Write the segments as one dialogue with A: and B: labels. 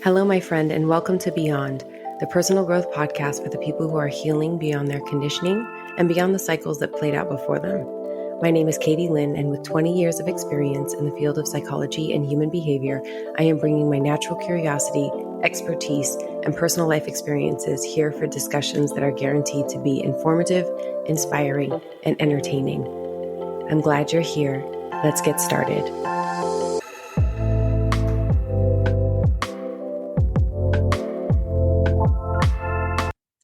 A: Hello, my friend, and welcome to Beyond, the personal growth podcast for the people who are healing beyond their conditioning and beyond the cycles that played out before them. My name is Katie Lynn, and with 20 years of experience in the field of psychology and human behavior, I am bringing my natural curiosity, expertise, and personal life experiences here for discussions that are guaranteed to be informative, inspiring, and entertaining. I'm glad you're here. Let's get started.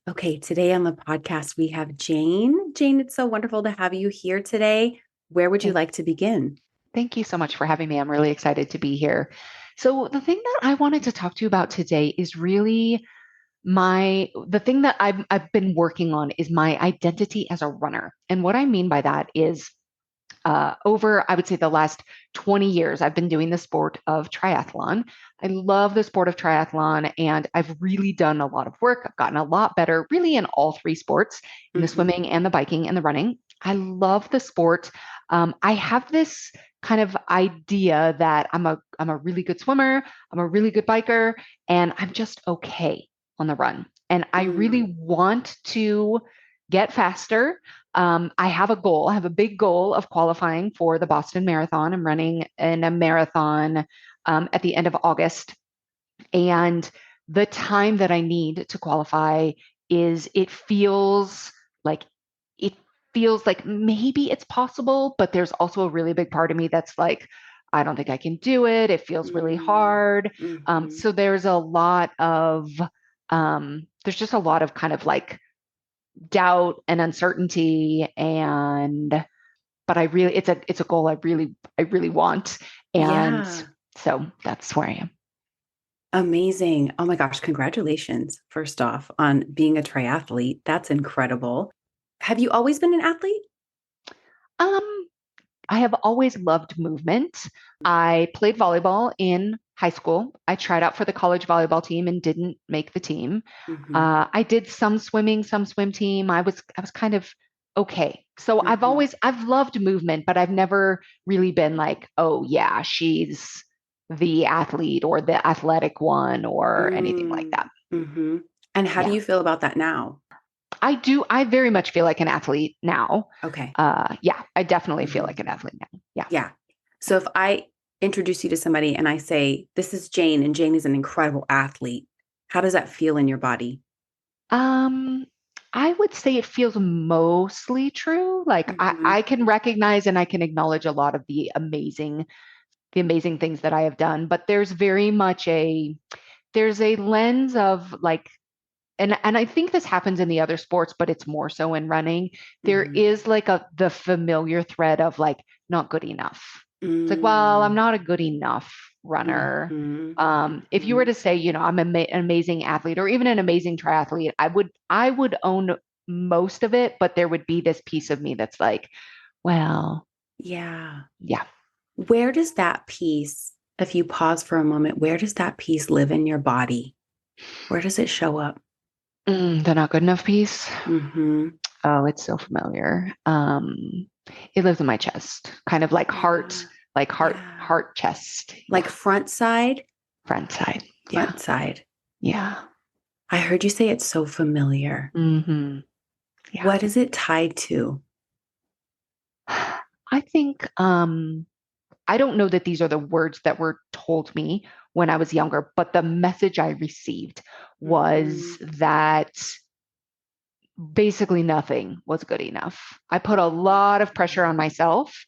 A: Okay, today on the podcast, we have Jane. Jane, it's so wonderful to have you here today. Where would you like to begin?
B: Thank you so much for having me. I'm really excited to be here. So the thing that I wanted to talk to you about today is really the thing that I've been working on is my identity as a runner. And what I mean by that is over, I would say, the last 20 years, I've been doing the sport of triathlon. I love the sport of triathlon, and I've really done a lot of work. I've gotten a lot better, really, in all three sports, in the swimming and the biking and the running. I love the sport. I have this kind of idea that I'm a really good swimmer, I'm a really good biker, and I'm just okay on the run. And I really want to get faster. I have a goal. I have a big goal of qualifying for the Boston Marathon. I'm running in a marathon at the end of August. And the time that I need to qualify it feels like maybe it's possible, but there's also a really big part of me that's like, I don't think I can do it. It feels really hard. So there's just a lot of kind of like doubt and uncertainty, but it's a goal I really want. And so that's where I am.
A: Amazing. Oh my gosh, congratulations, first off, on being a triathlete. That's incredible. Have you always been an athlete?
B: I have always loved movement. I played volleyball in high school. I tried out for the college volleyball team and didn't make the team. I did some swimming, some swim team. I was kind of okay. So I've loved movement, but I've never really been like, oh yeah, she's the athlete or the athletic one or anything like that.
A: And how do you feel about that now?
B: I do. I very much feel like an athlete now.
A: Okay.
B: Yeah, I definitely feel like an athlete now. Yeah.
A: Yeah. So if I introduce you to somebody and I say, this is Jane, and Jane is an incredible athlete, how does that feel in your body?
B: I would say it feels mostly true. Like I can recognize and I can acknowledge a lot of the amazing things that I have done, but there's very much there's a lens of like, and I think this happens in the other sports, but it's more so in running. There is like the familiar thread of like not good enough. It's like, well, I'm not a good enough runner. If you were to say, I'm an amazing athlete or even an amazing triathlete, I would own most of it, but there would be this piece of me that's like, well,
A: yeah.
B: Where
A: does that piece, if you pause for a moment, where does that piece live in your body? Where does it show up?
B: The not good enough piece. Oh, it's so familiar. It lives in my chest, kind of like heart, chest.
A: Like front side?
B: Front side.
A: Front side.
B: Yeah.
A: I heard you say it's so familiar.
B: Yeah.
A: What is it tied to?
B: I think, I don't know that these are the words that were told me when I was younger, but the message I received was that basically nothing was good enough. I put a lot of pressure on myself,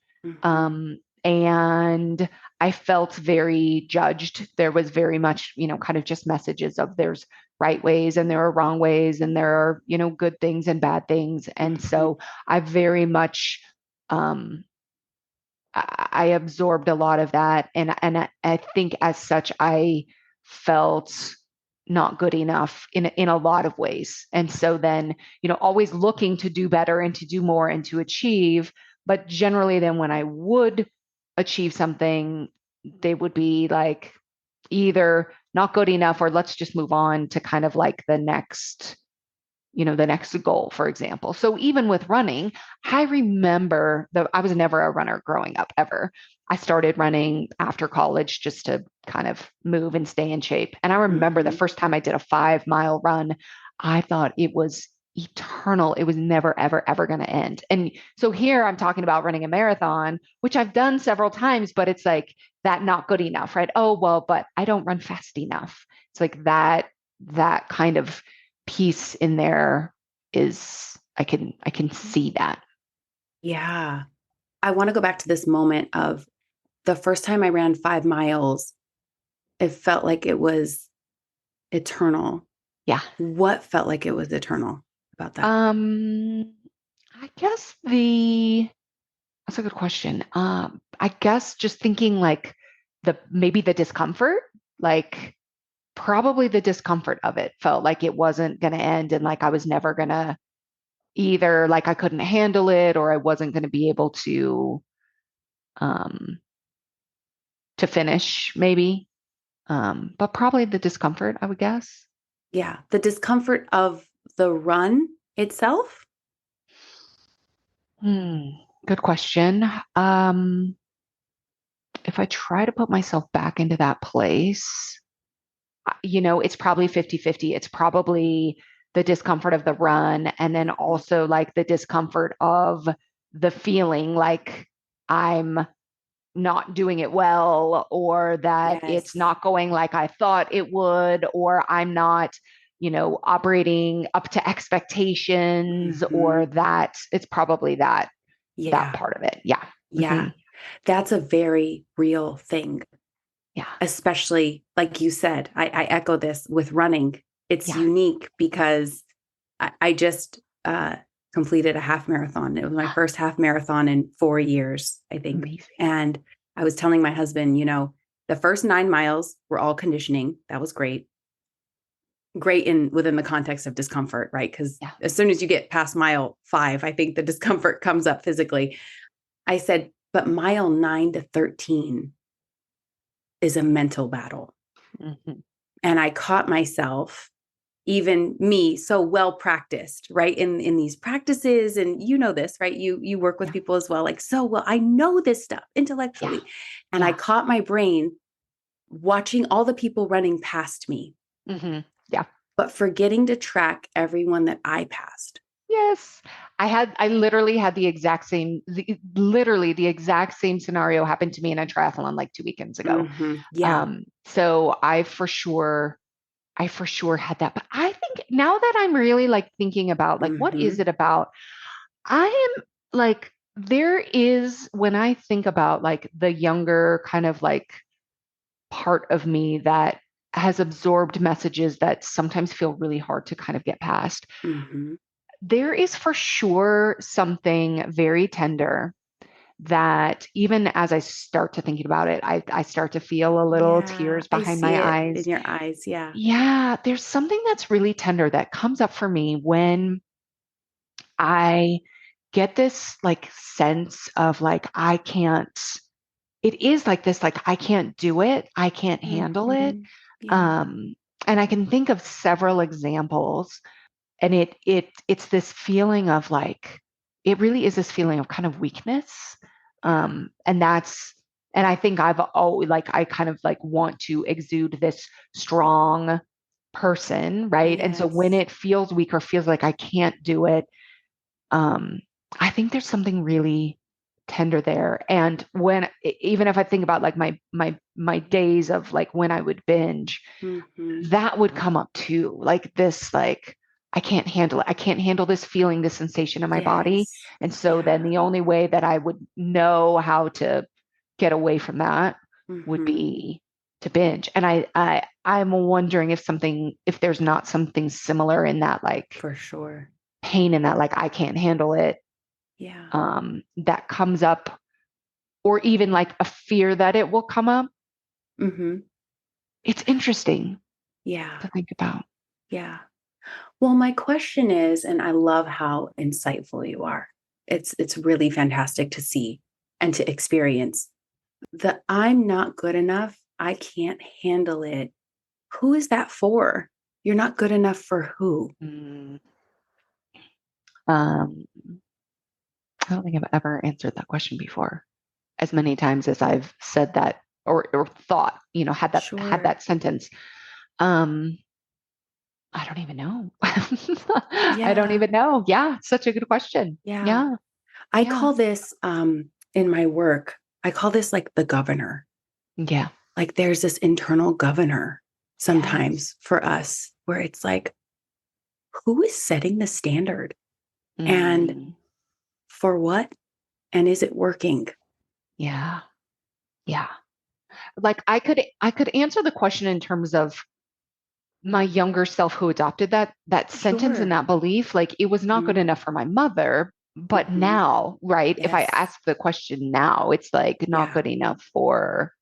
B: and I felt very judged. There was very much, kind of just messages of there's right ways and there are wrong ways and there are, good things and bad things. And so I very much, I absorbed a lot of that. And I think as such, I felt not good enough in a lot of ways. And so then, always looking to do better and to do more and to achieve. But generally then when I would achieve something, they would be like either not good enough or let's just move on to kind of like the next the next goal, for example. So even with running, I remember that I was never a runner growing up ever. I started running after college just to kind of move and stay in shape. And I remember the
A: Mm-hmm.
B: first time I did a 5 mile run, I thought it was eternal. It was never, ever, ever going to end. And so here I'm talking about running a marathon, which I've done several times, but it's like that not good enough, right? Oh, well, but I don't run fast enough. It's like that kind of piece in there is I can see that.
A: Yeah. I want to go back to this moment of the first time I ran 5 miles. It felt like it was eternal.
B: Yeah.
A: What felt like it was eternal about that?
B: Um I guess the that's a good question. I guess just thinking like the maybe the discomfort, like probably the discomfort of it felt like it wasn't going to end and like I was never going to either like I couldn't handle it or I wasn't going to be able um to finish maybe. But probably the discomfort, I would guess.
A: Yeah. The discomfort of the run itself.
B: Hmm, good question. Um, if I try to put myself back into that place, it's probably 50-50. It's probably the discomfort of the run and then
A: Mhm.
B: also like the discomfort of the feeling like I'm not doing it well or that it's
A: Yes.
B: not going like I thought it would or I'm not operating up to expectations or
A: Hmm.
B: that it's probably that
A: Yeah.
B: part of it. Yeah.
A: Yeah.
B: Hmm.
A: That's a very real thing,
B: Yeah.
A: especially like you said. I echo this with running. It's
B: Yeah.
A: unique because I just completed a half marathon. It was my first half marathon in 4 years, I think.
B: Amazing.
A: And I was telling my husband, the first 9 miles were all conditioning. That was great. Great in within the context of discomfort, right? Because
B: Yeah.
A: as soon as you get past mile 5, I think the discomfort comes up physically. I said, but mile 9 to 13 is a mental battle.
B: Hmm.
A: And I caught myself, even me, so well practiced, right? In these practices. And you know this, right? You work with
B: Yeah.
A: people as well, like, so well, I know this stuff
B: Yeah.
A: intellectually. And I
B: Yeah.
A: caught my brain watching all the people running past me,
B: Hmm. Yeah.
A: but forgetting to track everyone that I passed.
B: Yes. I literally had literally the exact same scenario happened to me in a triathlon like 2 weekends ago.
A: Mm-hmm. Yeah.
B: So I for sure had that. But I think now that I'm really like thinking about like what is
A: Mm-hmm.
B: it about? I am like there is when I think about like the younger kind of like part of me that has absorbed messages that sometimes feel really hard to kind of get past.
A: Mm-hmm.
B: There is for sure something very tender that even as I start to thinking about it, I start to feel a little
A: Yeah.
B: tears
A: I
B: behind
A: see
B: my
A: it in
B: eyes.
A: your eyes. Yeah.
B: Yeah, there's something that's really tender that comes up for me when I get this like sense of like I can't it is like this like I can't do it, I can't handle it.
A: Mm-hmm. Yeah.
B: Um and I can think of several examples and it's this feeling of like it really is this feeling of kind of weakness.
A: Yeah.
B: And I think I've always like I kind of like want to exude this strong person, right? And so when
A: Yes.
B: it feels weak or feels like I can't do it, um, I think there's something really tender there. And even if I think about like my days of like when I would binge,
A: Mm-hmm.
B: that would come up too. Like this, like I can't handle it. I can't handle this feeling, this sensation in my body.
A: Yes.
B: And so then
A: Yeah.
B: the only way that I would know how to get away from that would
A: Mm-hmm.
B: be to binge. And I'm wondering if there's not something similar in that like
A: For sure.
B: pain in that like I can't handle it
A: Yeah.
B: that comes up or even like a fear that it will come up.
A: Mm-hmm.
B: It's interesting
A: Yeah.
B: to think about.
A: Yeah. Well, my question is, and I love how insightful you are. It's really fantastic to see and to experience. The I'm not good enough, I can't handle it. Who is that for? You're not good enough for who?
B: Mm. Um, I don't think I've ever answered that question before as many times as I've said that or thought, had
A: Sure.
B: that sentence. Um, I don't even know. I don't
A: Yeah.
B: even know. Yeah, such a good question.
A: Yeah.
B: Yeah,
A: I
B: yeah,
A: call this in my work, I call this like the governor.
B: yeah.
A: Like there's this internal governor
B: Yes.
A: sometimes for us where it's like, who is setting the standard and
B: Mm,
A: for what? And is it working?
B: yeah, yeah. Like I could answer the question in terms of my younger self who adopted that sentence and
A: Sure.
B: that belief. Like it was not good
A: Hmm.
B: enough for my mother, but
A: Hmm.
B: now, right? If I
A: Yes.
B: ask the question now, it's like not
A: Yeah.
B: good enough for,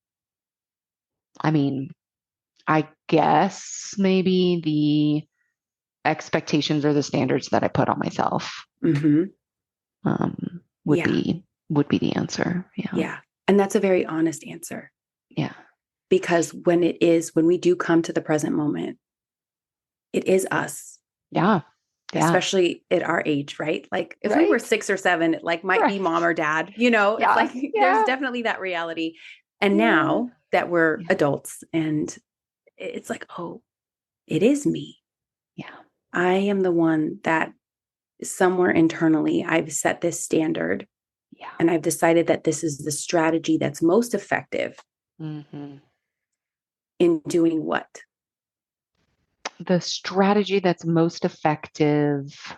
B: I mean, I guess maybe the expectations or the standards that I put on myself
A: Hmm.
B: would
A: Yeah.
B: be the answer. Yeah.
A: Yeah. And that's a very honest answer
B: Yeah.
A: because when we do come to the present moment, it is us,
B: Yeah. Yeah.
A: especially at our age, right? Like if we were
B: Right.
A: 6 or 7, it like might be
B: Right.
A: mom or dad, it's
B: Yeah.
A: like there's
B: Yeah.
A: definitely that reality. And
B: Yeah.
A: now that we're
B: Yeah.
A: adults and it's like, oh, it is me.
B: Yeah.
A: I am the one that somewhere internally I've set this standard
B: Yeah.
A: and I've decided that this is the strategy that's most effective
B: Hmm.
A: in doing what?
B: The strategy that's most effective.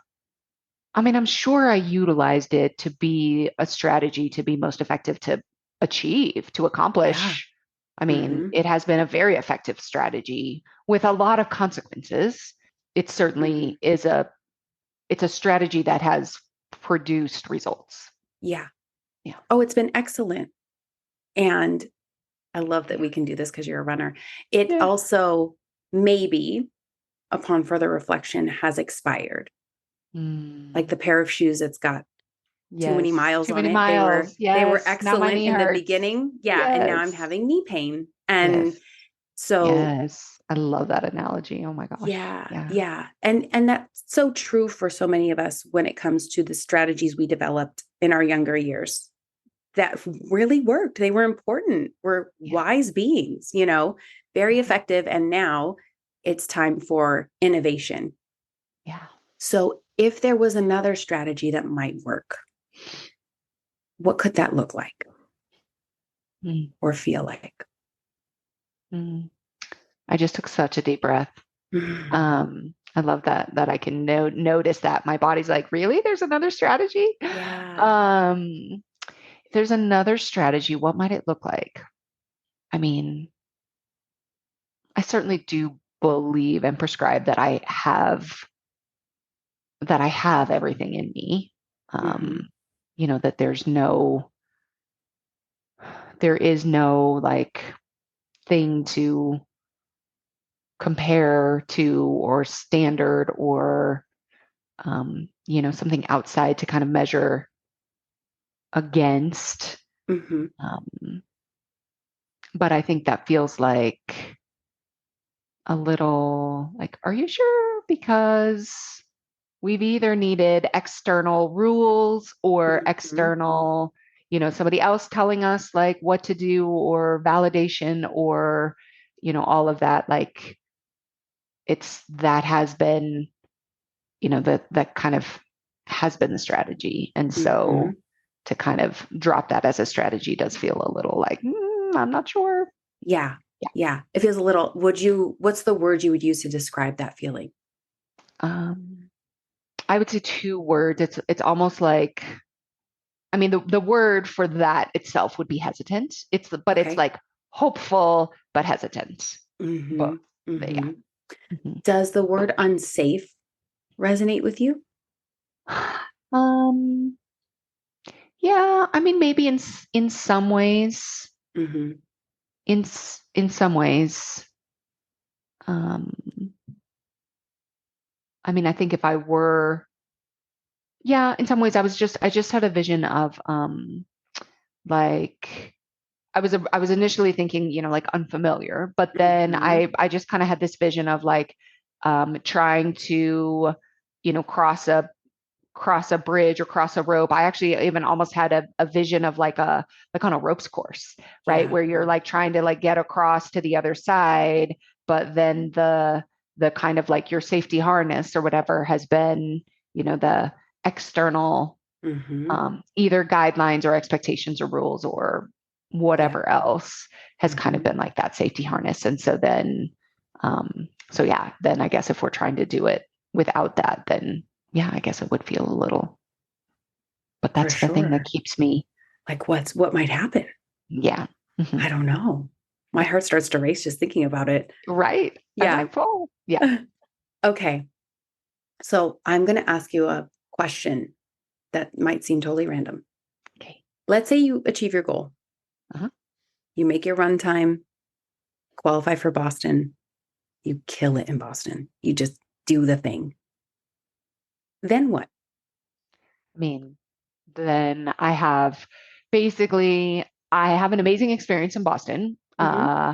B: I mean, I'm sure I utilized it to be a strategy to be most effective to achieve, to
A: Yeah.
B: accomplish. I mean,
A: Mm-hmm.
B: it has been a very effective strategy with a lot of consequences. It
A: Mm-hmm.
B: certainly is it's a strategy that has produced results.
A: Yeah.
B: Yeah.
A: Oh, it's been excellent. And I love that we can do this because you're a runner. It
B: Yeah.
A: also maybe upon further reflection has expired. Like the
B: Mm.
A: pair of shoes, it's got too many
B: Yes.
A: miles
B: Too
A: on
B: many
A: it.
B: miles.
A: They were
B: Yes. Now my
A: excellent
B: knee
A: in the
B: hurts.
A: beginning. Yeah. And now I'm
B: Yes.
A: having knee pain.
B: Yes.
A: And so
B: Yes. I love that analogy. Oh my gosh.
A: yeah,
B: Yeah.
A: yeah. And that's so true for so many of us when it comes to the strategies we developed in our younger years that really worked. They were important. We're
B: Yeah.
A: wise beings, very
B: Yeah.
A: effective. And now it's time for innovation.
B: Yeah.
A: So if there was another strategy that might work, what could that look like
B: Mm.
A: or feel like?
B: Mm. I just took such a deep breath. I love that I can notice that my body's like, really? There's another strategy?
A: Yeah.
B: Um, if there's another strategy, what might it look like? I mean, I certainly do believe and prescribe that I have everything in me.
A: Hmm.
B: That there is no like thing to compare to or standard or something outside to kind of measure against.
A: Hmm.
B: Um, but I think that feels like a little like, are you sure? Because we've either needed external rules or
A: Hmm.
B: external, somebody else telling us like what to do or validation or, all of that. Like that has been, that kind of has been the strategy. And
A: Hmm.
B: so to kind of drop that as a strategy does feel a little like, I'm not sure.
A: Yeah.
B: Yeah.
A: Yeah. It feels a little, what's the word you would use to describe that feeling?
B: Um, I would say two words. It's almost like, I mean, the word for that itself would be hesitant. But it's
A: Okay.
B: like hopeful but hesitant.
A: Hmm.
B: Both.
A: Hmm.
B: Yeah. Mhm.
A: Does the word unsafe resonate with you?
B: Um, yeah, I mean, maybe in some ways,
A: Hmm.
B: in some ways, um, I mean, I think if I were, yeah, in some ways, I just had a vision of, like, I was initially thinking, like unfamiliar, but then
A: Hmm.
B: I just kind of had this vision of like, trying to, cross cross a bridge or cross a rope. I actually even almost had a vision of like on a ropes course, right?
A: Yeah.
B: Where you're like trying to like get across to the other side, but then the kind of like your safety harness or whatever has been, the external
A: Mm-hmm.
B: either guidelines or expectations or rules or
A: Yeah.
B: whatever else has kind of
A: Mm-hmm.
B: been like that safety harness. And so then, so yeah, then I guess if we're trying to do it without that, then yeah, I guess it would feel a little, but
A: For
B: that's the thing that
A: sure.
B: keeps me,
A: Like what might happen?
B: yeah. Hmm.
A: I don't know. My heart starts to race just thinking about it.
B: Right. I'm
A: Yeah.
B: like, oh, yeah.
A: Okay. So I'm going to ask you a question that might seem totally random.
B: Okay.
A: Let's say you achieve your goal.
B: Uh-huh.
A: You make your run time, qualify for Boston. You kill it in Boston. You just do the thing. Then what?
B: I mean, then I have an amazing experience in Boston.
A: Mm-hmm.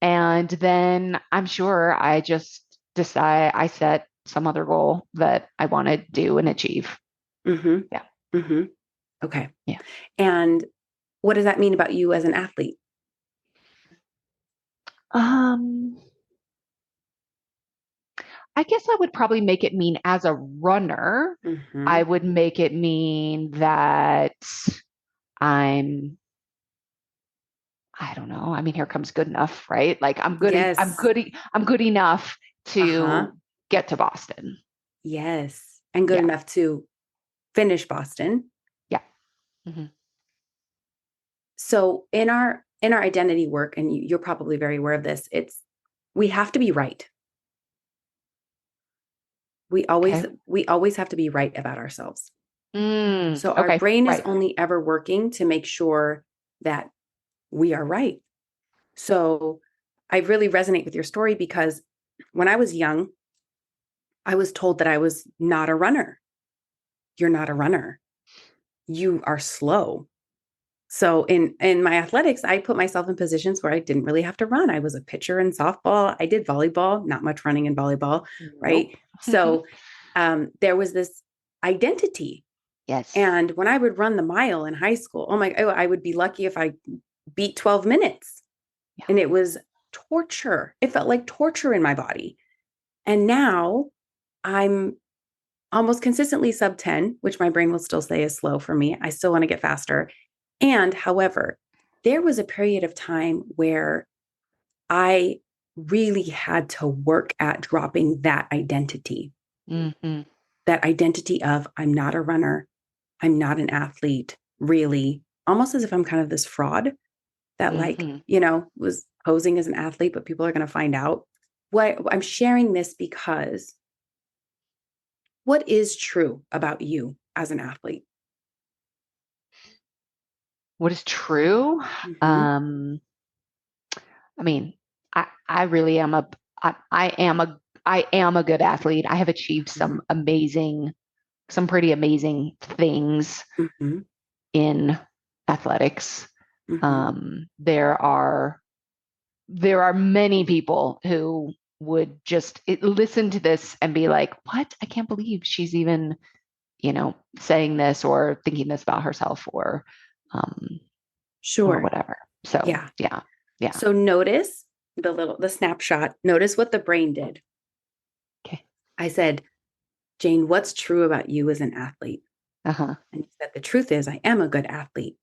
B: And then I'm sure I just decide I set some other goal that I want to do and achieve.
A: Mm-hmm.
B: Yeah.
A: Mm-hmm. Okay.
B: Yeah.
A: And what does that mean about you as an athlete?
B: Um, I guess I would probably make it mean as a runner,
A: Mm-hmm.
B: I would make it mean that I'm, I don't know. I mean, here comes good enough, right? Like
A: Yes.
B: I'm good enough
A: Uh-huh.
B: to get to Boston.
A: Yes. And good
B: Yeah.
A: enough to finish Boston.
B: Yeah. Hmm.
A: So in our identity work, and you're probably very aware of this, we have to be right. We always
B: Okay.
A: we always have to be right about ourselves. So our
B: Okay.
A: brain is
B: Right.
A: only ever working to make sure that we are right. So I really resonate with your story because when I was young, I was told that I was not a runner. You're not a runner. You are slow. So in my athletics, I put myself in positions where I didn't really have to run. I was a pitcher in softball. I did volleyball, not much running in volleyball, right?
B: Nope.
A: So there was this identity.
B: Yes.
A: And when I would run the mile in high school, I would be lucky if I beat 12 minutes.
B: Yeah.
A: And it was torture. It felt like torture in my body. And now I'm almost consistently sub 10, which my brain will still say is slow for me. I still want to get faster. And however, there was a period of time where I really had to work at dropping
B: Hmm.
A: that identity of I'm not a runner. I'm not an athlete, really, almost as if I'm kind of this fraud that
B: Hmm.
A: was posing as an athlete, but people are going to find out. I'm sharing this because what is true about you as an athlete?
B: What is true?
A: Mm-hmm.
B: Um, I mean, I really am I am a good athlete. I have achieved
A: Mm-hmm.
B: some pretty amazing things
A: Mm-hmm.
B: in athletics.
A: Mm-hmm.
B: There are many people who would just listen to this and be like, "What? I can't believe she's even, saying this or thinking this about herself um, or
A: Sure.
B: whatever." So
A: Yeah.
B: yeah, yeah.
A: So notice the snapshot. Notice what the brain did.
B: Okay.
A: I said, Jane, what's true about you as an athlete?
B: Uh-huh.
A: And you said, the truth is, I am a good athlete.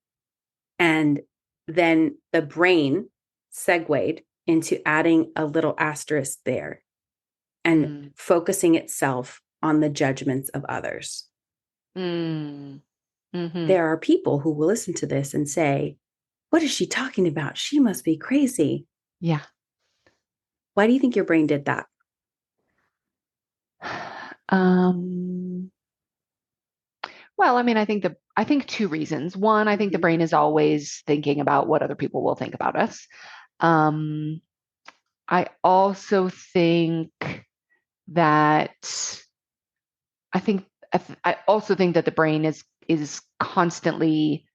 A: And then the brain segued into adding a little asterisk there and
B: Mm.
A: focusing itself on the judgments of others.
B: Mm. Hmm.
A: There are people who will listen to this and say, what is she talking about? She must be crazy.
B: Yeah.
A: Why do you think your brain did that?
B: Um, well, I mean, I think two reasons. One, I think the
A: Mm-hmm.
B: brain is always thinking about what other people will think about us. Um, I also think that I think I also think that the brain is constantly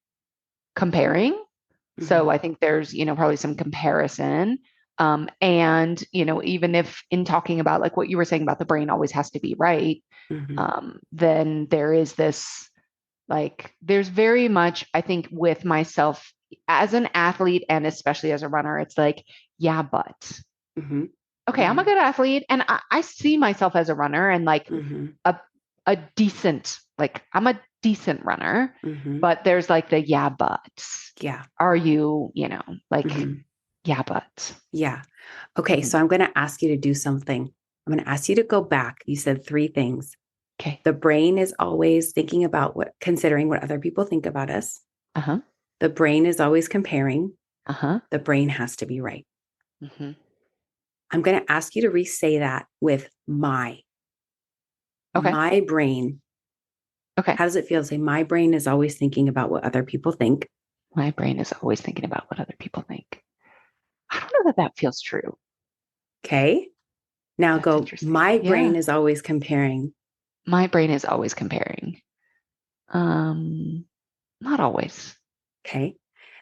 B: comparing.
A: Mm-hmm.
B: So I think there's, probably some comparison. And, even if in talking about like what you were saying about the brain always has to be right, then there is this, like, there's very much, I think, with myself as an athlete and especially as a runner, it's like, yeah, but okay, I'm a good athlete and I see myself as a runner and like a, a decent, like I'm a decent runner, but there's like the yeah, but are you, like, yeah, but.
A: Yeah. Okay. So I'm going to ask you to do something. I'm going to ask you to go back. You said 3 things.
B: Okay.
A: The brain is always thinking about considering what other people think about us. The brain is always comparing. The brain has to be right. I'm going to ask you to re-say that with my brain.
B: Okay.
A: How does it feel to say my brain is always thinking about what other people think?
B: My brain is always thinking about what other people think. I don't know that feels true.
A: Okay. Now go, my brain is always comparing.
B: My brain is always comparing. Not always.
A: Okay.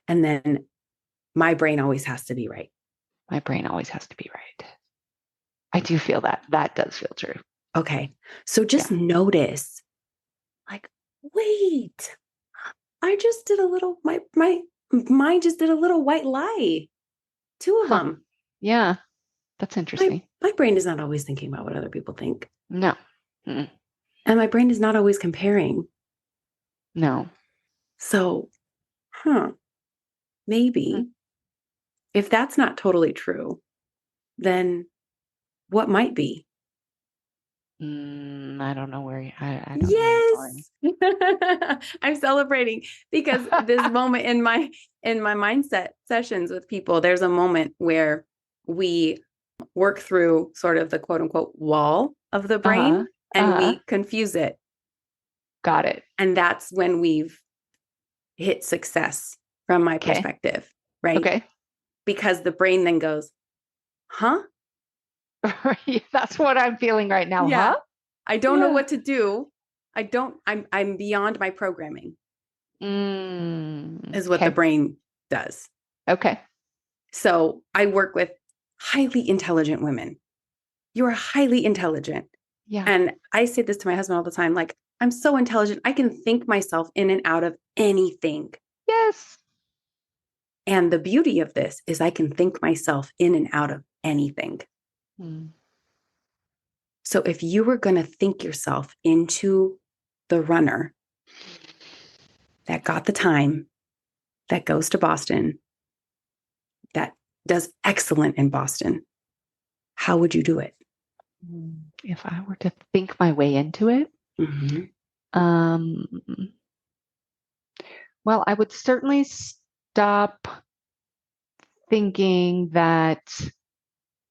A: And then my brain always has to be right.
B: My brain always has to be right. I do feel that. That does feel true.
A: Okay. So just notice, like, wait, I just did a little, my mind just did a little white lie. 2 of them.
B: Yeah. That's interesting.
A: My brain is not always thinking about what other people think.
B: No.
A: And my brain is not always comparing.
B: No.
A: So, maybe if that's not totally true, then what might be?
B: I don't know where I don't
A: know. I'm celebrating because this moment in my mindset sessions with people, there's a moment where we work through sort of the quote unquote wall of the brain and we confuse it.
B: Got it.
A: And that's when we've hit success from my perspective, right? Okay. Because the brain then goes, huh?
B: That's what I'm feeling right now.
A: Yeah.
B: Huh?
A: I don't know what to do. I'm beyond my programming. Is what the brain does.
B: Okay.
A: So I work with highly intelligent women. You're highly intelligent.
B: Yeah.
A: And I say this to my husband all the time, like, I'm so intelligent. I can think myself in and out of anything.
B: Yes.
A: And the beauty of this is I can think myself in and out of anything. So if you were going to think yourself into the runner that got the time, that goes to Boston, that does excellent in Boston, how would you do it?
B: If I were to think my way into it, well, I would certainly stop thinking that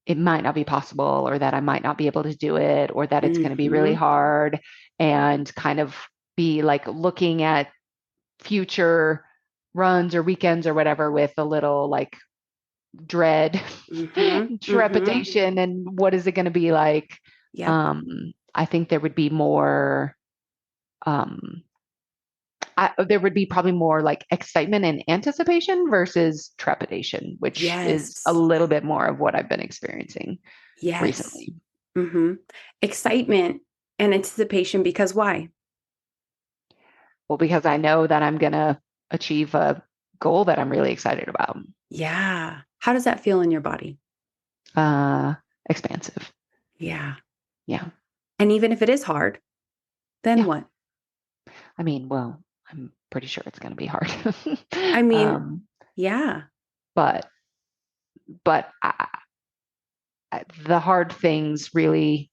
B: it might not be possible or that I might not be able to do it or that it's going to be really hard, and kind of be like looking at future runs or weekends or whatever with a little like dread, trepidation, and what is it going to be like? I think there would be more there would be probably more like excitement and anticipation versus trepidation, which is a little bit more of what I've been experiencing recently.
A: Excitement and anticipation, because why?
B: Well, because I know that I'm going to achieve a goal that I'm really excited about.
A: Yeah. How does that feel in your body?
B: Expansive.
A: Yeah.
B: Yeah.
A: And even if it is hard, then what?
B: I mean, well, I'm pretty sure it's going to be hard.
A: I mean, yeah.
B: But the hard things really,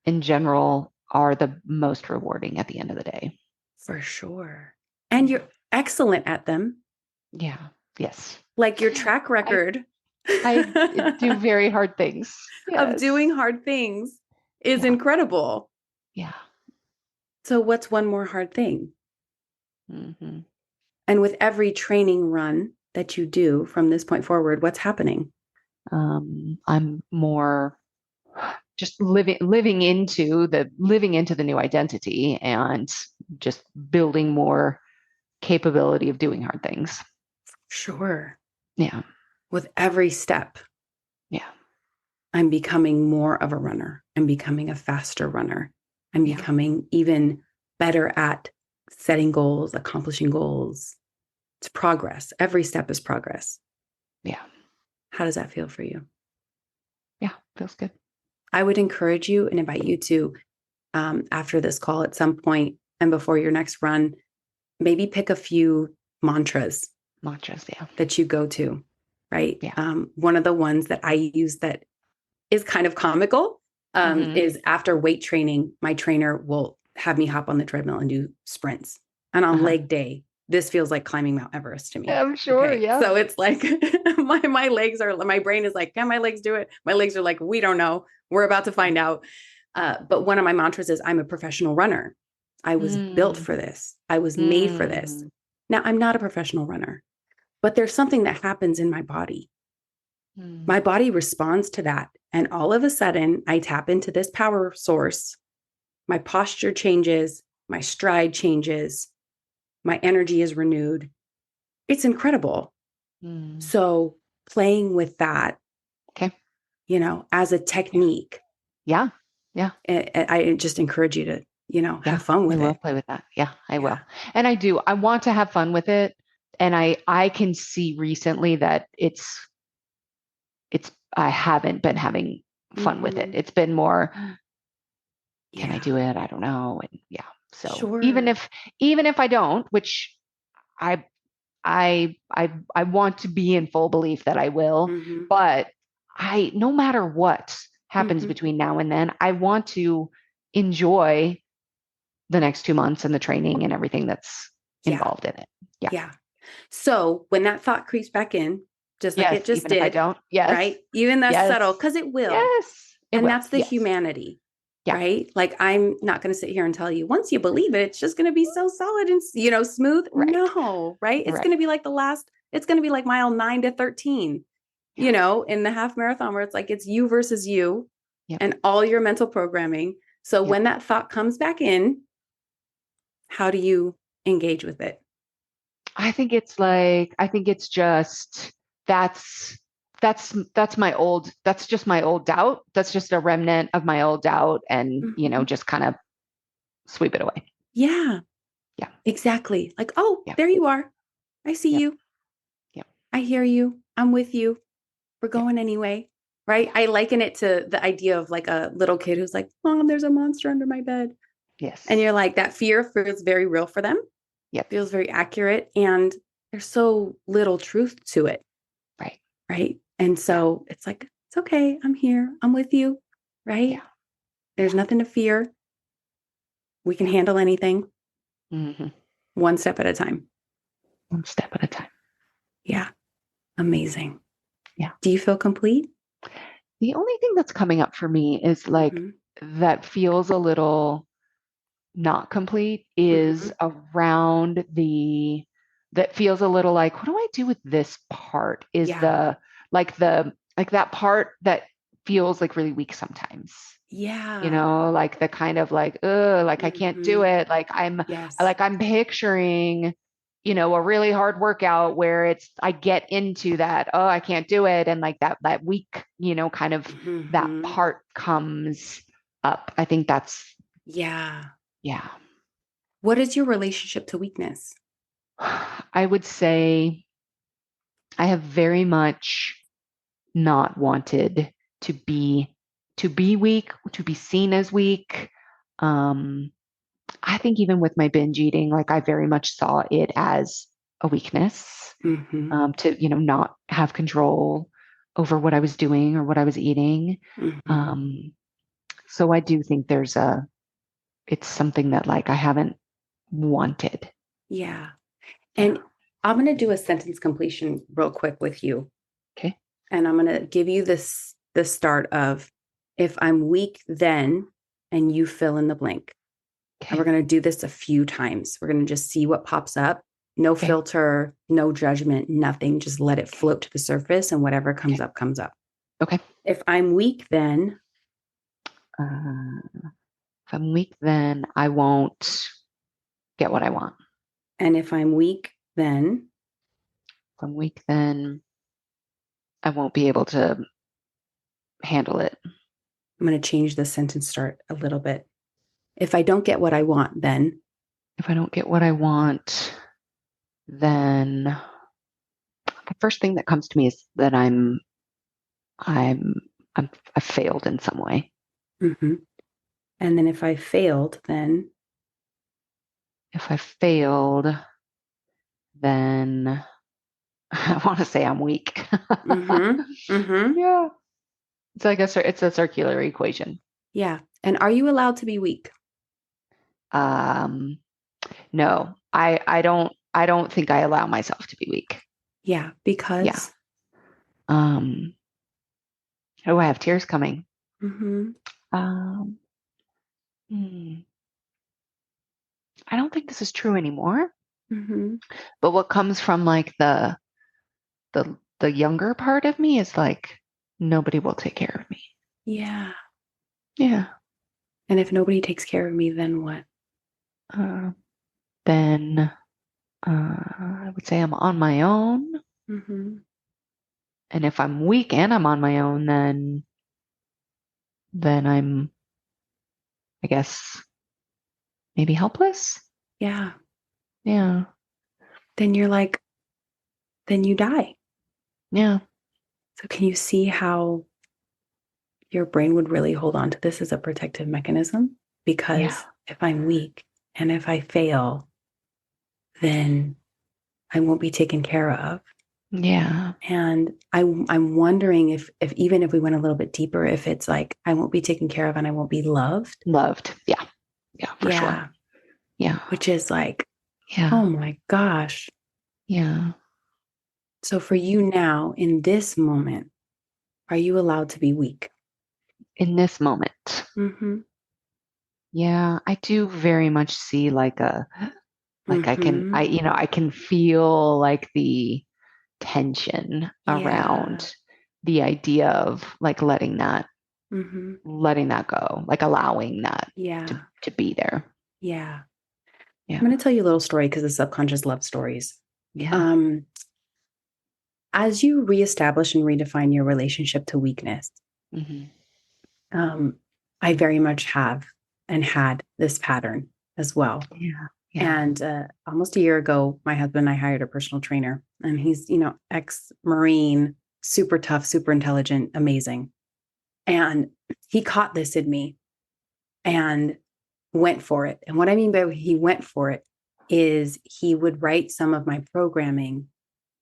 B: in general, are the most rewarding at the end of the day.
A: For sure. And you're excellent at them.
B: Yeah. Yes.
A: Like your track record.
B: I do very hard things.
A: Of doing hard things is incredible.
B: Yeah.
A: So what's one more hard thing? And with every training run that you do from this point forward, what's happening?
B: I'm more just living into the new identity and just building more capability of doing hard things.
A: Sure.
B: Yeah.
A: With every step.
B: Yeah.
A: I'm becoming more of a runner. I'm becoming a faster runner. I'm
B: Yeah.
A: becoming even better at setting goals, accomplishing goals. It's progress. Every step is progress.
B: Yeah.
A: How does that feel for you?
B: Yeah. Feels good.
A: I would encourage you and invite you to, after this call at some point and before your next run, maybe pick a few mantras
B: Mantras. Yeah.
A: that you go to, right?
B: Yeah.
A: One of the ones that I use that is kind of comical is after weight training, my trainer will have me hop on the treadmill and do sprints. And on leg day, this feels like climbing Mount Everest to me.
B: I'm sure.
A: Okay.
B: Yeah.
A: So it's like my brain is like, can my legs do it? My legs are like, we don't know. We're about to find out. But one of my mantras is I'm a professional runner. I was built for this. I was made for this. Now I'm not a professional runner, but there's something that happens in my body. My body responds to that. And all of a sudden, I tap into this power source. My posture changes, my stride changes, my energy is renewed. It's incredible. So, playing with that,
B: Okay.
A: As a technique,
B: Yeah. Yeah.
A: I just encourage you to, have fun with
B: I will
A: it.
B: play with that. Yeah, I
A: Yeah.
B: will. And I do. I want to have fun with it. And I can see recently that it's I haven't been having fun with it. It's been more, can I do it? I don't know. And yeah. So even
A: Sure.
B: if I don't, which I I want to be in full belief that I will,
A: Mm-hmm.
B: but no matter what happens
A: Mm-hmm.
B: between now and then, I want to enjoy the next 2 months and the training and everything that's
A: Yeah.
B: involved in it. Yeah.
A: Yeah. So when that thought creeps back in, just like
B: Yes.
A: it just
B: Even if I
A: did,
B: don't. Yes.
A: right? Even that's
B: Yes.
A: subtle, because it will.
B: Yes. It
A: And
B: will.
A: that's the
B: Yes.
A: humanity,
B: Yeah.
A: right? Like I'm not going to sit here and tell you once you believe it, it's just going to be so solid and smooth.
B: Right.
A: No, right? It's
B: Right.
A: going to be like it's going to be like mile 9 to 13, in the half marathon where it's like it's you versus you
B: Yep.
A: and all your mental programming. So
B: Yep.
A: when that thought comes back in, how do you engage with it?
B: I think it's just that's that's just my old doubt. That's just a remnant of my old doubt and,
A: Mhm.
B: just kind of sweep it away.
A: Yeah,
B: Yeah.
A: exactly. Like, oh,
B: Yeah.
A: there you are. I see
B: Yep.
A: you.
B: Yep.
A: I hear you. I'm with you. We're
B: Yep.
A: going anyway. Right. I liken it to the idea of like a little kid who's like, Mom, there's a monster under my bed. And
B: Yes.
A: you're like, that fear feels very real for them,
B: Yep.
A: feels very accurate. And there's so little truth to it.
B: Right.
A: Right. And so it's like, it's okay. I'm here. I'm with you. Right.
B: Yeah.
A: There's nothing to fear. We can
B: Yeah.
A: handle anything
B: Mm-hmm.
A: one step at a time.
B: One step at a time.
A: Yeah. Amazing.
B: Yeah.
A: Do you feel complete?
B: The only thing that's coming up for me is like
A: Mm-hmm.
B: that feels a little not complete
A: Mm-hmm.
B: is around that feels a little like, what do I do with this part? Is
A: Yeah.
B: like that part that feels like really weak sometimes.
A: Yeah.
B: Like the kind of like, like I can't do
A: Mm-hmm.
B: it.
A: Yes.
B: I'm picturing, a really hard workout where I get into that, oh, I can't do it. And like that weak, kind of that
A: Mm-hmm.
B: part comes up. I think that's,
A: Yeah.
B: yeah.
A: What is your relationship to weakness?
B: I would say I have very much not wanted to be weak, to be seen as weak. Um, I think even with my binge eating, like I very much saw it as a weakness,
A: Mm-hmm.
B: to not have control over what I was doing or what I was eating.
A: Mm-hmm.
B: Um, so I do think it's something that like I haven't wanted.
A: Yeah.
B: Yeah.
A: And I'm going to do a sentence completion real quick with you.
B: Okay.
A: And I'm going to give you the start of if I'm weak then, and you fill in the blank. And we're
B: Okay.
A: going to do this a few times. We're going to just see what pops up. No
B: Okay.
A: filter, no judgment, nothing. Just let it float to the surface and whatever comes up, comes up.
B: Okay.
A: If I'm weak then,
B: If I'm weak, then I won't get what I want.
A: and if I'm weak then,
B: If I'm weak, then I won't be able to handle it.
A: I'm going to change the sentence start a little bit. If I don't get what I want, then.
B: If I don't get what I want, then the first thing that comes to me is that I'm, I've failed in some way.
A: Mm-hmm. And then if I failed, then.
B: If I failed, then I want to say I'm weak.
A: Mm-hmm. Mm-hmm.
B: Yeah. It's like it's a circular equation.
A: Yeah. And are you allowed to be weak?
B: Um, no, I don't think I allow myself to be weak.
A: Yeah,
B: Yeah.
A: because.
B: Um, oh, I have tears coming.
A: Mm-hmm.
B: Um, hmm, I don't think this is true anymore.
A: Mm-hmm.
B: But what comes from like the younger part of me is like nobody will take care of me.
A: Yeah.
B: Yeah.
A: And if nobody takes care of me, then what?
B: Uh, then I would say I'm on my own.
A: Mm-hmm.
B: And if I'm weak and I'm on my own, then I'm, I guess, maybe helpless.
A: Yeah.
B: Yeah.
A: Then you're like, then you die.
B: Yeah.
A: So can you see how your brain would really hold on to this as a protective mechanism?
B: Yeah.
A: Because if I'm weak and if I fail, then I won't be taken care of.
B: Yeah.
A: And I'm wondering if even if we went a little bit deeper, if it's like I won't be taken care of and I won't be loved.
B: Loved. Yeah. Yeah, for
A: Yeah.
B: sure. Yeah.
A: Which is like, oh
B: Yeah.
A: my gosh.
B: Yeah.
A: So for you now in this moment, are you allowed to be weak?
B: In this moment.
A: Mm-hmm.
B: Yeah, I do very much see like
A: Mm-hmm.
B: I can feel like the tension
A: Yeah.
B: around the idea of like
A: Mm-hmm.
B: letting that go, like allowing that
A: Yeah.
B: to be there.
A: Yeah. I'm
B: Yeah.
A: going to tell you a little story because the subconscious loves stories.
B: Yeah.
A: Um, as you reestablish and redefine your relationship to weakness,
B: Hmm.
A: um, I very much have and had this pattern as well.
B: Yeah. Yeah.
A: And almost a year ago, my husband and I hired a personal trainer, and he's, ex-Marine, super tough, super intelligent, amazing. And he caught this in me and went for it. And what I mean by he went for it is he would write some of my programming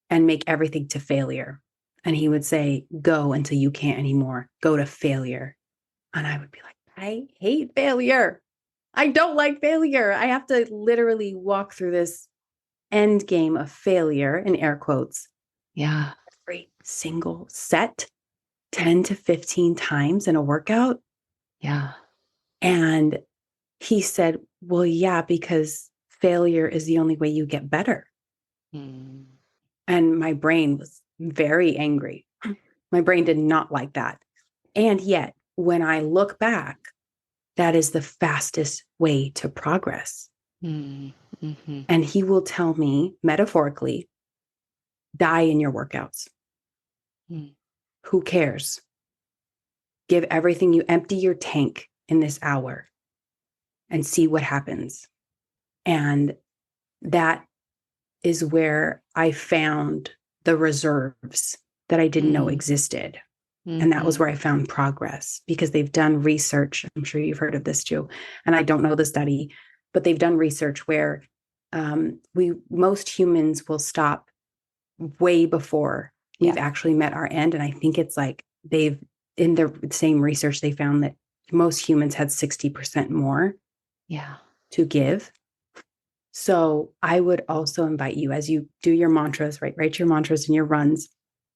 A: and make everything to failure. And he would say, go until you can't anymore, go to failure. And I would be like, I hate failure. I don't like failure. I have to literally walk through this end game of failure in air quotes
B: Yeah.
A: every single set 10 to 15 times in a workout.
B: Yeah.
A: And he said, well, yeah, because failure is the only way you get better.
B: Mm.
A: And my brain was very angry. My brain did not like that. And yet, when I look back, that is the fastest way to progress.
B: Mm. Hmm.
A: And he will tell me metaphorically, die in your workouts.
B: Mm.
A: Who cares? Give everything you empty your tank in this hour and see what happens. And that is where I found the reserves that I didn't know
B: Mm.
A: existed. And that was
B: Hmm.
A: where I found progress because they've done research. I'm sure you've heard of this too. And I don't know the study, but they've done research where most humans will stop way before we've
B: Yeah.
A: actually met our end. And I think it's like they've, in the same research, they found that most humans had 60% more
B: Yeah.
A: to give. So I would also invite you as you do your mantras, right? Write your mantras in your runs.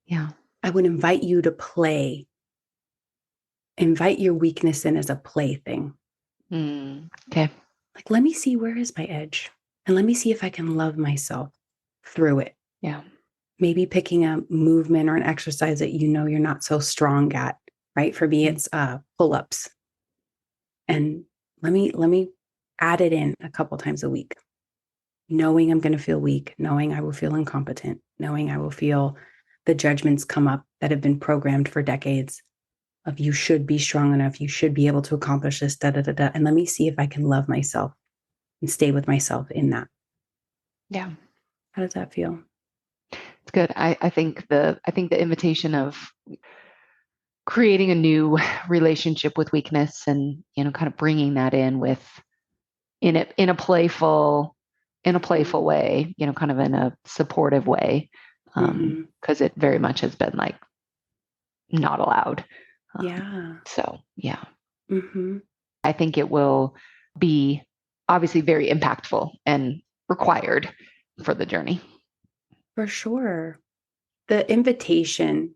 B: Yeah.
A: I would invite you to invite your weakness in as a plaything.
B: Mm. Okay.
A: Like, let me see where is my edge and let me see if I can love myself through it.
B: Yeah.
A: Maybe picking a movement or an exercise that you know you're not so strong at, right? For me, it's pull-ups. And let me add it in a couple times a week, knowing I'm going to feel weak, knowing I will feel incompetent, knowing I will feel the judgments come up that have been programmed for decades. of you should be strong enough, you should be able to accomplish this, da da da da. And let me see if I can love myself and stay with myself in that.
B: Yeah.
A: How does that feel?
B: It's good. I think the invitation of creating a new relationship with weakness and, kind of bringing that in in a playful way, kind of in a supportive way. Because it very much has been like not allowed.
A: Yeah.
B: So yeah. I think it will be obviously very impactful and required for the journey.
A: For sure. The invitation,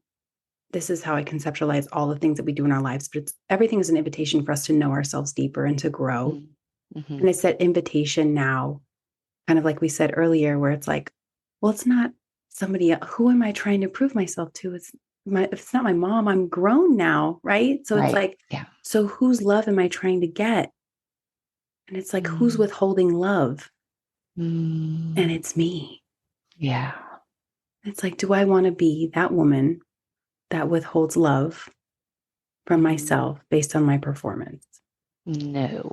A: this is how I conceptualize all the things that we do in our lives, but everything is an invitation for us to know ourselves deeper and to grow. And it's that invitation now, kind of like we said earlier, where it's like, well, it's not somebody else. Who am I trying to prove myself to? If it's not my mom, I'm grown now, right? So it's like, so whose love am I trying to get? And it's like, who's withholding love? And it's me.
B: Yeah.
A: It's like, do I want to be that woman that withholds love from myself based on my performance?
B: No.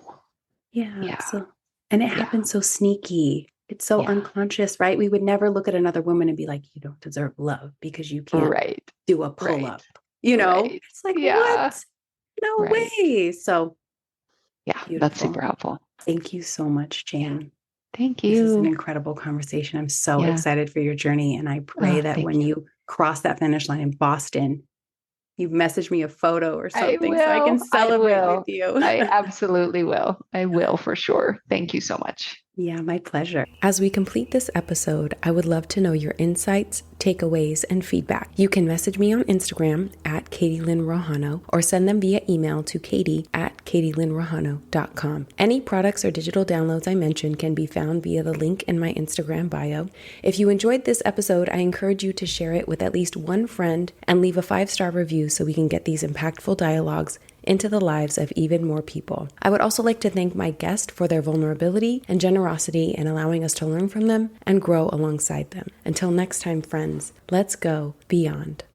A: Yeah. So, and it happens so sneaky. It's so unconscious, right? We would never look at another woman and be like, you don't deserve love because you can't do a pull up. It's like, what? No way. So, beautiful.
B: That's super helpful.
A: Thank you so much, Jan.
B: Thank you.
A: This is an incredible conversation. I'm so excited for your journey. And I pray that when you cross that finish line in Boston, you message me a photo or something so I can celebrate with you.
B: I absolutely will. I will for sure. Thank you so much.
A: Yeah, my pleasure. As we complete this episode, I would love to know your insights, takeaways, and feedback. You can message me on Instagram at Katie Lynn Rojano or send them via email to katie@katielynnrojano.com. Any products or digital downloads I mentioned can be found via the link in my Instagram bio. If you enjoyed this episode, I encourage you to share it with at least one friend and leave a 5-star review so we can get these impactful dialogues into the lives of even more people. I would also like to thank my guest for their vulnerability and generosity in allowing us to learn from them and grow alongside them. Until next time, friends, let's go beyond.